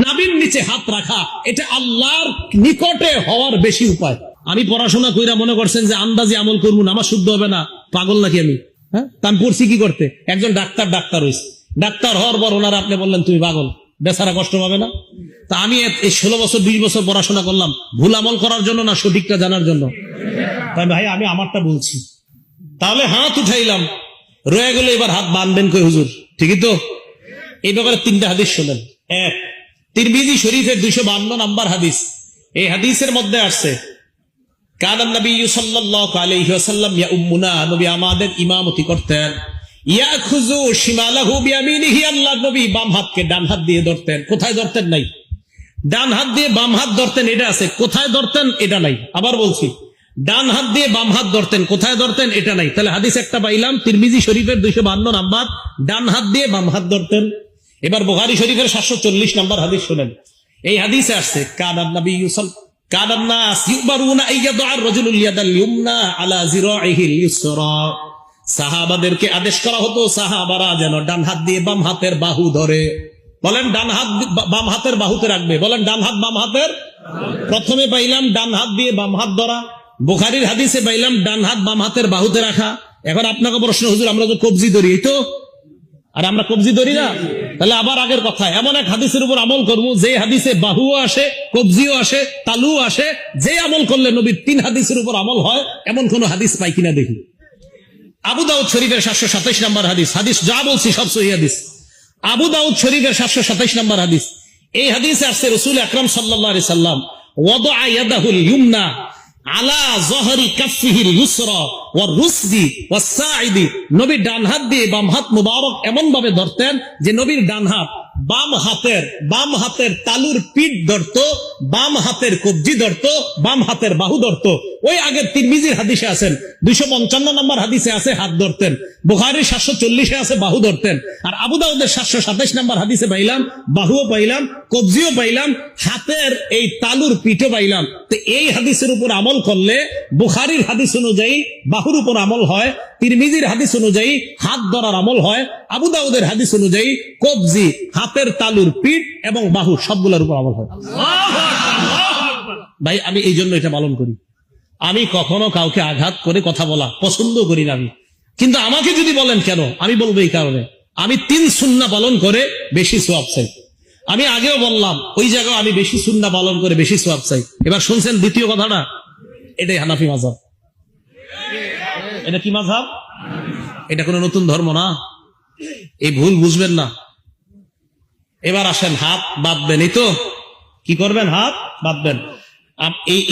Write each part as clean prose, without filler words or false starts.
নাভির নিচে হাত রাখা এটা আল্লাহর নিকটে হওয়ার বেশি উপায়। আমি পড়াশোনা কইরা মনে করছেন যে আন্দাজে আমল করবো না, আমার শুদ্ধ হবে না, পাগল নাকি আমি? হ্যাঁ, আমি পড়ছি কি করতে? একজন ডাক্তার হয়েছে, ডাক্তার হওয়ার পর ওনারা আপনি বললেন তুমি পাগল, বেচারা কষ্ট পাবে না? তা আমি এই 16 বছর 20 বছর পড়াশোনা করলাম ভুল আমল করার জন্য না সঠিকটা জানার জন্য? তাই ভাই আমি আমারটা বলছি। তাহলে হাত উঠাইলাম, রয়ে গেল এবার হাত বাঁধবেন কই হুজুর? ঠিকই তো? এই ব্যাপারে 3টা হাদিস শোনেন। এক, তিরমিজি শরীফের 252 নম্বর হাদিস। এই হাদিসের মধ্যে আসছে কানান নবী সাল্লাল্লাহু আলাইহি ওয়াসাল্লাম ইয়াউমুনা, নবী আমাদের ইমামতি করতেন। ইয়াখুযু শিমালাহু বিয়ামিনিহি, আল্লাহর নবী বাম হাতকে ডান হাত দিয়ে ধরতেন। কোথায় ধরতেন? নাই। ডান হাত দিয়ে বাম হাত ধরতেন, এটা আছে। কোথায় ধরতেন? এটা নাই। আবার বলছি, ডান হাত দিয়ে বাম হাত ধরতেন, কোথায় ধরতেন? এটা নাই। তাহলে হাদিস একটা পাইলাম, তিরমিজি শরীফের 252 নাম্বার, ডান হাত দিয়ে বাম হাত ধরতেন। এবার বুখারী শরীফের 740 নাম্বার হাদিস শুনেন। এই হাদিসে আসছে কানান নবী কানান নাস ইউবারুনা আইয়াদা আর-রাজুলুল ইয়াদাল ইউমনা আলা জিরাইহিল ইউসরা, সাহাবাদেরকে আদেশ করা হতো সাহাবারা যেন ডান হাত দিয়ে বাম হাতের বাহু ধরে। বলেন ডান হাত বাম হাতের বাহুতে রাখবে। বলেন ডান হাত বাম হাতের। প্রথমে পাইলাম ডান হাত দিয়ে বাম হাত ধরা, বুখারীর হাদিসে পাইলাম ডান হাত বাম হাতের বাহুতে রাখা। এখন আপনাকে প্রশ্ন, হুজুর আমরা তো কবজি ধরি, এই তো? আর আমরা কবজি ধরি না? তাহলে আবার আগের কথা, এমন এক হাদিসের উপর আমল করবো যে হাদিসে বাহুও আসে, কবজিও আসে, তালুও আসে, যে আমল করলে নবীর 3 হাদিসের উপর আমল হয় এমন কোন হাদিস পাই কিনা দেখি। আবু দাউদ শরীফের 727 নম্বর হাদিস, হাদিস যা বলছি সব সহিহ হাদিস। আবু দাউদ শরীফের 727 নম্বর হাদিস। এই হাদিসে আসছে রাসূল আকরাম সাল্লাল্লাহু আলাইহি সাল্লাম ওয়াদা ইয়াদাহুল ইউমনা আলা যহরি কাফিহিল ইউসরা ওয়া রুসদি ওয়াস সাইদি, নবী ডান হাত দিয়ে বাম হাত মুবারক এমন ভাবে ধরতেন যে নবীর ডান হাত বাম হাতের তালুর পিঠ ধরতো, বাম হাতের কবজি ধরতো, বাম হাতের বাহু ধরতো। ওই আগের তিরমিজির হাদিসে আছেন 255 নম্বর হাদিসে আছে হাত ধরতেন, বুখারীর 740-এ আছে বাহু ধরতেন, আর আবু দাউদের 727 নম্বর হাদিসে পাইলাম বাহুও পাইলাম, কবজিও পাইলাম, হাতের এই তালুর পিঠও পাইলাম। তো এই হাদিসের উপর আমল করলে বুখারীর হাদিস অনুযায়ী বাহুর উপর আমল হয়, তিরমিজির হাদিস অনুযায়ী হাত ধরার আমল হয়, আবু দাউদের হাদিস অনুযায়ী কবজি, হাতের তালুর পিঠ এবং বাহু সবগুলোর উপর আমল হয়। ভাই আমি এই জন্য এটা পালন করি। আমি কখনো কাউকে আঘাত করে কথা বলা পছন্দ করি না আমি, কিন্তু আমাকে যদি বলেন কেন, আমি বলবো এই কারণে আমি 3 সুন্নাহ পালন করে বেশি সওয়াব চাই। আমি আগেও বললাম ওই জায়গায় আমি বেশি সুন্নাহ পালন করে বেশি সওয়াব চাই। এবার শুনছেন দ্বিতীয় কথাটা, এটাই হানাফি মাযহাব। এটা কি মাযহাব? এটা কোনো নতুন ধর্ম না, এই ভুল বুঝবেন না। এবার আসেন হাত বাঁধবেন, এই তো কি করবেন? হাত বাঁধবেন।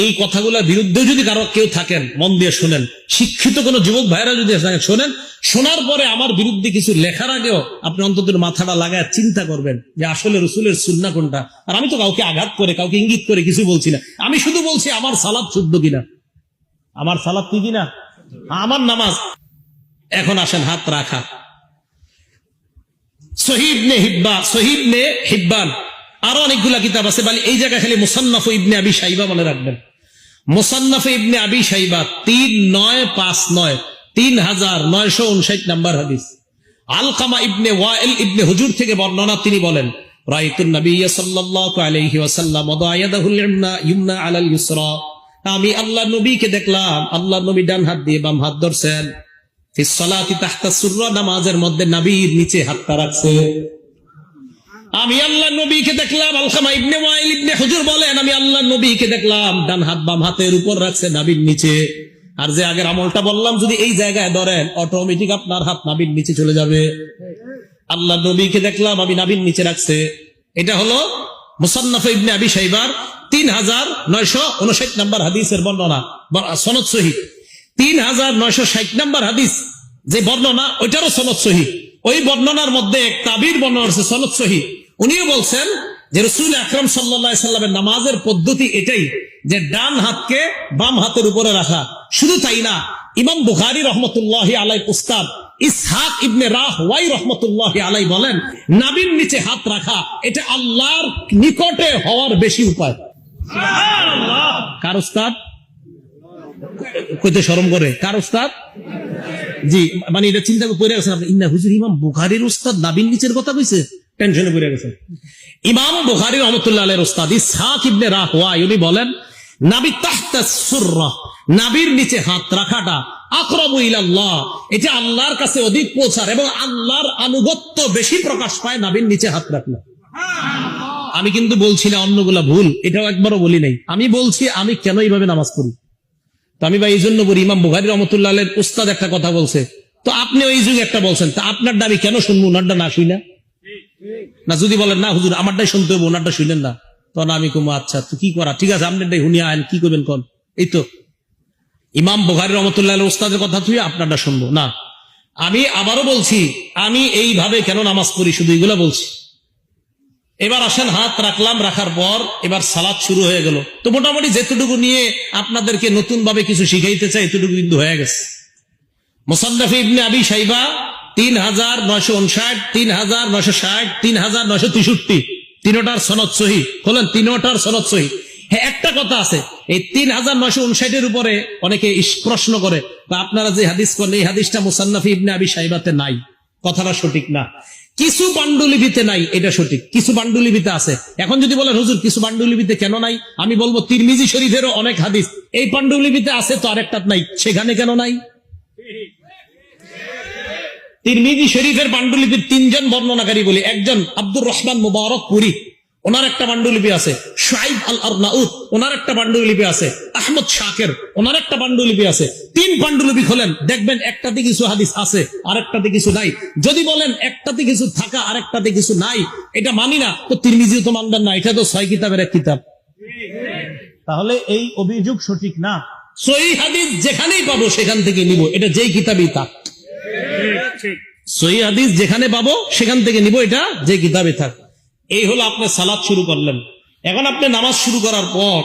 এই কথাগুলোর বিরুদ্ধে যদি কারো কেউ থাকেন মন দিয়ে শুনেন, শিক্ষিত কোন যুবক ভাইরা যদি শোনেন, শোনার পরে আমার বিরুদ্ধে কিছু লেখার আগেও আপনি অন্তত মাথাটা লাগায় চিন্তা করবেন যে আসলে রাসূলের সুন্নাহ কোনটা। আর আমি তো কাউকে আঘাত করে কাউকে ইঙ্গিত করে কিছু বলছি না, আমি শুধু বলছি আমার সালাত শুদ্ধ কিনা, আমার সালাত কি কিনা, আমার নামাজ। এখন আসেন হাত রাখা। সহিহ ইবনে হিব্বান আরো অনেকগুলা কিতাব আছে, বলে এই জায়গায় খালি মুসান্নাফ ইবনে আবি শাইবা মনে রাখবেন। মুসান্নাফ ইবনে আবি শাইবা 3959 3959 নম্বর হাদিস। আলকামা ইবনে ওয়াইল ইবনে হুজুর থেকে বর্ণনা, তিনি বলেন রাআইতুন নবী সাল্লাল্লাহু আলাইহি ওয়াসাল্লাম ওয়াদা ইয়াদাহুল ইউমনা আলাল ইউসরা, আমি আল্লাহর নবীকে দেখলাম আল্লাহর নবী ডান হাত দিয়ে বাম হাত ধরছেন। ফিস সালাতি তাহতা সুররা, নামাজের মধ্যে নবীর নিচে হাতটা রাখছে। আমি আল্লাহ নবীকে দেখলাম, আলকামা ইবনে ওয়াইল ইবনে হুজুর বলেন আমি আল্লাহ নবীকে দেখলাম ডান হাত বাম হাতের উপর রাখছে, নাভির নিচে। আর যে আগের আমলটা বললাম যদি এই জায়গায় ধরেন অটোমেটিক আপনার হাত নাভির নিচে চলে যাবে। আল্লাহ নবীকে দেখলাম আমি নাভির নিচে রাখছে। এটা হলো মুসান্নাফ ইবনে আবি শাইবার 3959 নম্বর হাদিসের বর্ণনা, সনদ সহিহ। 3960 নম্বর হাদিস যে বর্ণনা, ওইটারও সনদ সহিহ। ওই বর্ণনার মধ্যে এক তাবির বর্ণনা আছে সনদ সহিহ। উনিও বলছেন যে রাসূল আকরাম সাল্লাল্লাহু আলাইহি সাল্লামের নামাজের পদ্ধতি এটাই যে ডান হাতকে বাম হাতের উপরে রাখা। শুধু তাই না, ইমাম বুখারী রাহমাতুল্লাহি আলাইহি উস্তাদ ইসহাক ইবনে রাহওয়াই রাহমাতুল্লাহি আলাইহি বলেন নাভির নিচে হাত রাখা এটা আল্লাহর নিকটে হওয়ার বেশি উপায়। সুবহানাল্লাহ। কার উস্তাদ? কইতে শরম করে, কার উস্তাদ? জি, মানে এটা চিন্তা করে পড়ে গেছেন আপনি, ইন্না হুজুর ইমাম বুখারীর উস্তাদ নাভির নিচের কথা কইছে, টেনশনে পড়ে গেছেন। ইমাম বুখারী রাহমাতুল্লাহ আলাইহির উস্তাদ ইসহাক ইবনে রাহওয়াই উনি বলেন, নাবি তাহতা সুররা, নাবির নিচে হাত রাখাটা আকরাবু ইলাল্লাহ, এটা আল্লাহর কাছে অধিক পৌঁছার এবং আল্লাহর আনুগত্য বেশি প্রকাশ পায় নাবির নিচে হাত রাখলে। আমি কিন্তু বলছি না অন্যগুলা ভুল, এটাও একবারও বলি নাই। আমি বলছি আমি কেন এইভাবে নামাজ পড়ি। তো আমি ভাই এই জন্য বলি, ইমাম বুখারী রাহমাতুল্লাহ আলাইহির উস্তাদ একটা কথা বলছে, তো আপনি ওই যুগে একটা বলছেন, তা আপনারটা আমি কেন শুনবো, ওনারটা না শুই না? না যদি বলেন না হুজুর আমারটাই শুনতে হবে, ওনারটা শুনলেন না, তখন আমি কম আচ্ছা তো কি করা, ঠিক আছে আপনারটাই হুনিয়া আইন, কি করবেন কোন। এই তো ইমাম বুখারী রাহমাতুল্লাহ আলাইহির উস্তাদের কথা তুই আপনারটা শুনবো না। আমি আবারও বলছি আমি এইভাবে কেন নামাজ পড়ি, শুধু এগুলা বলছি। এবার আসেন, হাত রাখলাম, রাখার পর এবার সালাত শুরু হয়ে গেল। তো মোটামুটি যেতটুকু নিয়ে আপনাদেরকে নতুন ভাবে কিছু শিখাইতে চাই এতটুকু কিন্তু হয়ে গেছে। মুসান্নাফে ইবনে আবি শাইবা 3959, 3960, 3963, তিনটার সনদ সহিহ। বলেন তিনটার সনদ সহিহ। হ্যাঁ, একটা কথা আছে, এই 3959 উপরে অনেকে প্রশ্ন করে বা আপনারা যে হাদিস করেন এই হাদিসটা মুসান্নাফে ইবনে আবি শাইবাতে নাই, কথাটা সঠিক না। কিছু পাণ্ডুলিপিতে নাই, এটা সঠিক, কিছু পাণ্ডুলিপিতে আছে। এখন যদি বলেন হুজুর কিছু পাণ্ডুলিপিতে কেন নাই, আমি বলবো তিরমিজি শরীফেরও অনেক হাদিস এই পাণ্ডুলিপিতে আছে, তো আরেকটা নাই, সেখানে কেন নাই? তিরমিজি শরীফের পাণ্ডুলিপির 3 জন বর্ণনাকারী বলি, একজন আব্দুর রহমান মুবারকপুরী, ওনার একটা পাণ্ডুলিপি আছে। শুআইব আল আরনাউত, ওনার একটা পাণ্ডুলিপি আছে। আহমদ শাকের, ওনার একটা পাণ্ডুলিপি আছে। 3 পাণ্ডুলিপি খোলেন, দেখবেন একটাতে কিছু হাদিস আছে আরেকটাতে কিছু নাই। যদি বলেন একটাতে কিছু থাকা আরেকটাতে কিছু নাই, এটা মানি না, তো তিরমিজিও তো মানবেন না, এটা তো 6 কিতাবের এক কিতাব। তাহলে এই অভিযোগ সঠিক না। সহিহ হাদিস যেখানেই পাবো সেখান থেকে নিব, এটা যেই কিতাবই থাক। সহিহ হাদিস যেখানে পাবো সেখান থেকে নিব, এটা যে কিতাবে থাক। এই হলো আপনি সালাত শুরু করলেন। এখন আপনি নামাজ শুরু করার পর